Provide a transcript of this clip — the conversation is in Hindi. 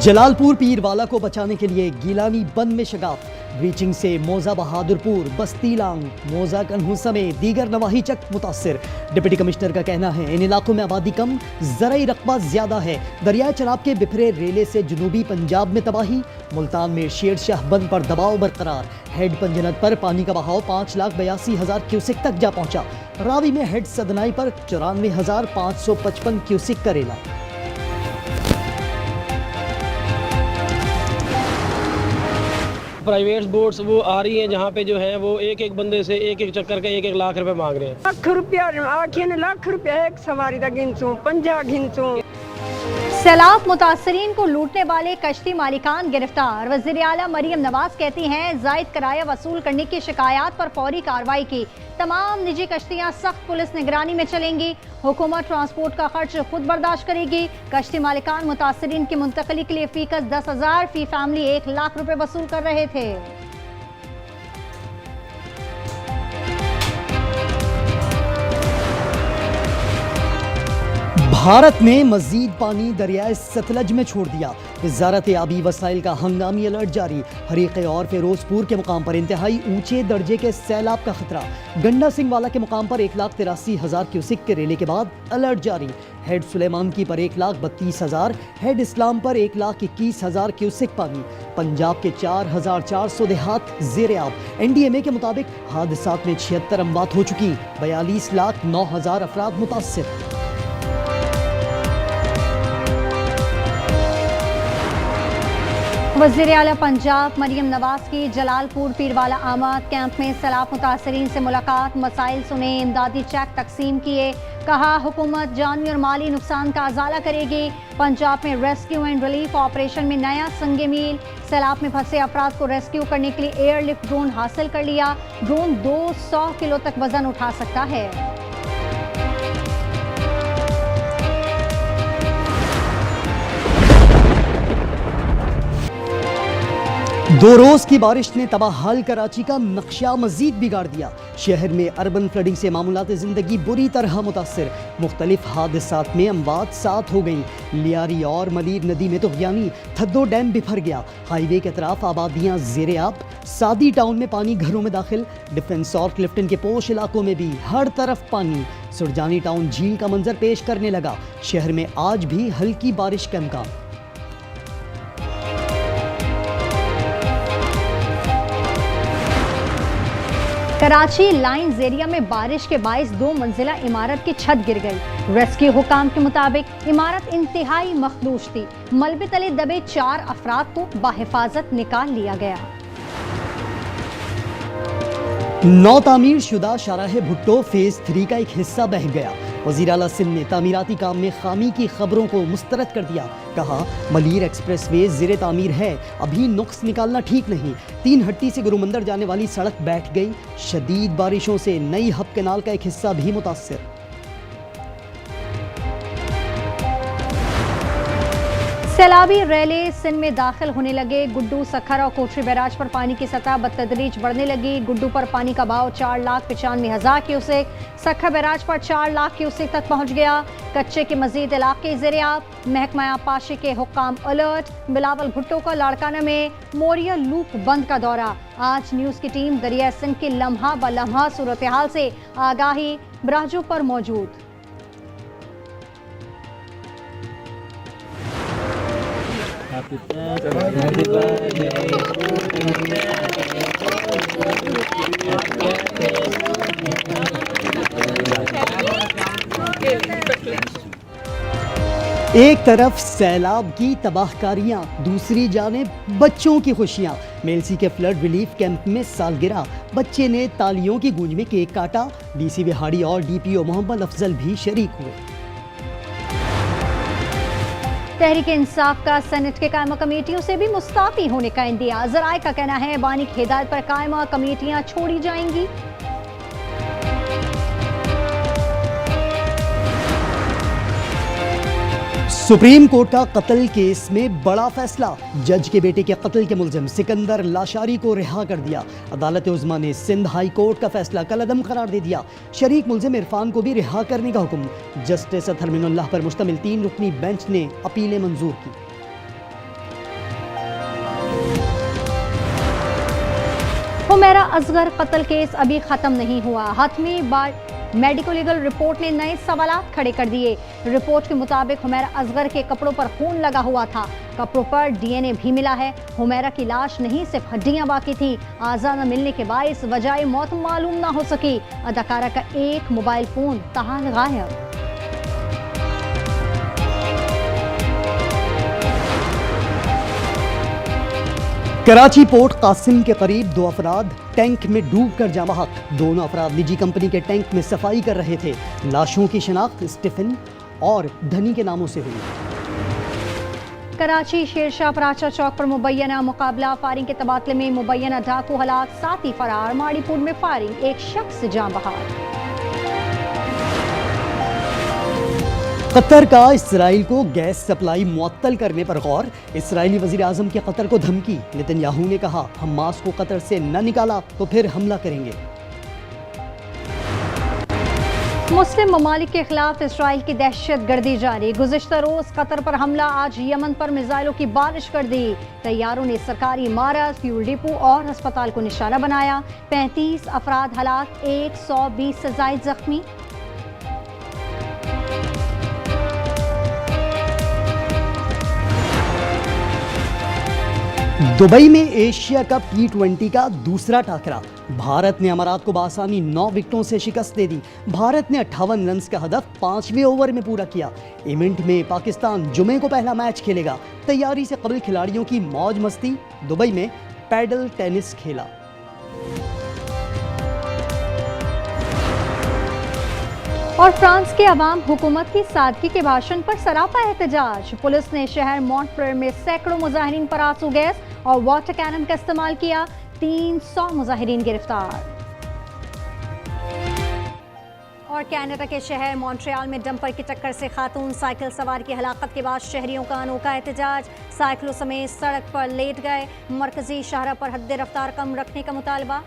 जलालपुर पीरवाला को बचाने के लिए गीलानी बंद में शगाफ। ब्रीचिंग से मौजा बहादुरपुर, बस्ती लांग, मौजा कन्हू समेत दीगर नवाही चक मुतासिर। डिप्टी कमिश्नर का कहना है इन इलाकों में आबादी कम, ज़राई रकबा ज्यादा है। दरिया चनाब के बिफरे रेले से जनूबी पंजाब में तबाही। मुल्तान में शेर शाह बंद पर दबाव बरकरार। हेड पंजनत पर पानी का बहाव 5,82,000 क्यूसिक तक जा पहुंचा। रावी में हेड सदनाई पर 94,555 क्यूसिक का रेला। प्राइवेट बोट्स वो आ रही हैं जहाँ पे जो है वो एक एक बंदे से एक एक चक्कर का 1-1 लाख रुपए मांग रहे हैं। लाख रुपया आखिर लाख रुपया एक सवारी का गिनसूं 50 गिनसूं। सैलाब मुतासरीन को लूटने वाले कश्ती मालिकान गिरफ्तार। वज़ीर आला मरियम नवाज कहती हैं जायद किराया वसूल करने की शिकायत पर फौरी कार्रवाई की। तमाम निजी कश्तियां सख्त पुलिस निगरानी में चलेंगी। हुकूमत ट्रांसपोर्ट का खर्च खुद बर्दाश्त करेगी। कश्ती मालिकान मुतासरीन की मुंतकली के लिए फीकस 10,000, फी फैमिली 1 लाख रुपए वसूल कर रहे थे। भारत ने मजीद पानी दरियाए सतलज में छोड़ दिया। वजारत आबी वसाइल का हंगामी अलर्ट जारी। हरीके और फिरोजपुर के मुकाम पर इंतहाई ऊंचे दर्जे के सैलाब का खतरा। गंडा सिंह वाला के मुकाम पर 1,83,000 क्यूसिक के रेले के बाद अलर्ट जारी। हेड सुलेमान की पर 1,32,000, हेड इस्लाम पर 1,21,000 क्यूसिक पानी। पंजाब के 4,400 देहात ज़ेर-ए-आब। NDMA के मुताबिक हादसात में 76 अमवात हो चुकी, 42,09,000 अफराद मुतासिर। वज़ीर आला पंजाब मरियम नवाज की जलालपुर पीरवाला आमद। कैंप में सैलाब मुतासरीन से मुलाकात, मसाइल सुने, इमदादी चेक तकसीम किए। कहा हुकूमत जानी और माली नुकसान का अजाला करेगी। पंजाब में रेस्क्यू एंड रिलीफ ऑपरेशन में नया संगे मील। सैलाब में फंसे अफराद को रेस्क्यू करने के लिए एयरलिफ्ट ड्रोन हासिल कर लिया। ड्रोन 200 किलो तक वजन उठा सकता है। दो रोज की बारिश ने तबाहाल कराची का नक्शा मजीद बिगाड़ दिया। शहर में अर्बन फ्लडिंग से मामूलात जिंदगी बुरी तरह मुतासिर। मुख्तलिफ हादसात में अमवात 7 हो गई। लियारी और मलीर नदी में तो यानी थद्दो डैम बिफर गया। हाईवे के तरफ आबादियां ज़ेर-ए-आब। सादी टाउन में पानी घरों में दाखिल। डिफेंस और क्लिफ्टन के पोश इलाकों में भी हर तरफ पानी। सुरजानी टाउन झील का मंजर पेश करने लगा। शहर में आज भी हल्की बारिश का इम्कान। कराची लाइन्स एरिया में बारिश के बाइस 2 मंजिला इमारत की छत गिर गई। रेस्क्यू हुकाम के मुताबिक इमारत इंतहाई मखदूश थी। मलबे तले दबे 4 अफराद को बाहिफाजत निकाल लिया गया। नौ तामीर शुदा शाहराह भुट्टो फेज 3 का एक हिस्सा बह गया। वज़ीर आला सिंध ने तामीराती काम में खामी की खबरों को मुस्तरद कर दिया। कहा मलीर एक्सप्रेसवे ज़ेरे तामीर है, अभी नुक्स निकालना ठीक नहीं। 3 हट्टी से गुरुमंदिर जाने वाली सड़क बैठ गई। शदीद बारिशों से नई हब कैनाल का एक हिस्सा भी मुतासिर। सैलाबी रैले सिंध में दाखिल होने लगे। गुड्डू, सखर और कोठरी बैराज पर पानी की सतह बतदरीज बढ़ने लगी। गुड्डू पर पानी का बहाव 4,95,000 क्यूसेक, सखर बैराज पर 4 लाख क्यूसेक तक पहुंच गया। कच्चे के मजीद इलाके ज़ेर-ए-आब। महकमा आबपाशी के हुक्काम अलर्ट। बिलावल भुट्टो का लाड़काना में मोरिया लूप बंद का दौरा। आज न्यूज़ की टीम दरिया सिंध की लम्हा ब लम्हा सूरत हाल से आगाही बराजों पर मौजूद। एक तरफ सैलाब की तबाहकारियां, दूसरी जानिब बच्चों की खुशियां। मेलसी के फ्लड रिलीफ कैंप में सालगिरह। बच्चे ने तालियों की गूंज में केक काटा। DC विहाड़ी और DPO मोहम्मद अफजल भी शरीक हुए। तहरीक इंसाफ का सेनेट के कायमा कमेटियों से भी मुस्ताफी होने का इंदिया। ज़राए का कहना है बानी की हिदायत पर कायमा कमेटियां छोड़ी जाएंगी। सुप्रीम कोर्ट का कत्ल केस में बड़ा फैसला। जज के बेटे के कत्ल के मुलजिम सिकंदर लाशारी को रिहा कर दिया। अदालत उज़्मा ने सिंध हाई कोर्ट का फैसला कलअदम करार दे दिया। शरीक मुलजिम इरफान को भी रिहा करने का हुक्म। जस्टिस अतहर मिनुल्लाह पर मुश्तमिल 3 रुकनी बेंच ने अपीलें मंजूर की। हुमैरा असगर कत्ल केस अभी खत्म नहीं हुआ। हतमी मेडिको लीगल रिपोर्ट ने नए सवालात खड़े कर दिए। रिपोर्ट के मुताबिक हुमैरा असगर के कपड़ों पर खून लगा हुआ था। कपड़ों पर डीएनए भी मिला है। हुमैरा की लाश नहीं, सिर्फ हड्डियां बाकी थी। आज़ा न मिलने के बायस वजह मौत मालूम ना हो सकी। अदाकारा का एक मोबाइल फोन ताहाल गायब। कराची पोर्ट कासिम के करीब 2 अफराद टैंक में डूबकर जाँ बहक। दोनों अफराद निजी कंपनी के टैंक में सफाई कर रहे थे। लाशों की शिनाख्त स्टीफन और धनी के नामों से हुई। कराची शेरशाह प्राचा चौक पर मुबैना मुकाबला, फायरिंग के तबादले में मुबैना डाकू हलाक, 7 ही फरार। माड़ीपुर में फायरिंग, एक शख्स जाँ बहक। कतर का इसराइल को गैस सप्लाई मुअत्तल करने पर गौर। इसराइली वजीर आजम की कतर को धमकी। नेतन्याहू ने कहा, हमास को कतर से न निकाला तो फिर हमला करेंगे। मुस्लिम ममालिक के खिलाफ इसराइल की दहशत गर्दी जारी। गुज़िश्ता रोज कतर पर हमला, आज यमन पर मिसाइलों की बारिश कर दी। तैयारों ने सरकारी इमारत, फ्यूल डिपो और अस्पताल को निशाना बनाया। 35 अफराद हलाक, 120 से ज़ायद जख्मी। दुबई में एशिया कप T20 का दूसरा टाकरा। भारत ने अमारात को बआसानी 9 विकेटों से शिकस्त दे दी। भारत ने 58 रन का हदफ 5वें ओवर में पूरा किया। इवेंट में पाकिस्तान जुमे को पहला मैच खेलेगा। तैयारी से कबल खिलाड़ियों की मौज मस्ती। दुबई में पैडल टेनिस खेला। और फ्रांस के अवाम हुकूमत की सादगी के भाषण पर सरापा एहतजाज। पुलिस ने शहर मॉन्टक्लेर में सैकड़ों मुजाहिरीन पर आंसू गैस और वाटर कैनन का इस्तेमाल किया। 300 मुजाहिरीन गिरफ्तार। और कनाडा के शहर मॉन्ट्रियल में डंपर की टक्कर से खातून साइकिल सवार की हलाकत के बाद शहरियों का अनोखा एहतजाज। साइकिलों समेत सड़क पर लेट गए। मरकजी शाहरा पर हद रफ्तार कम रखने का मुतालबा।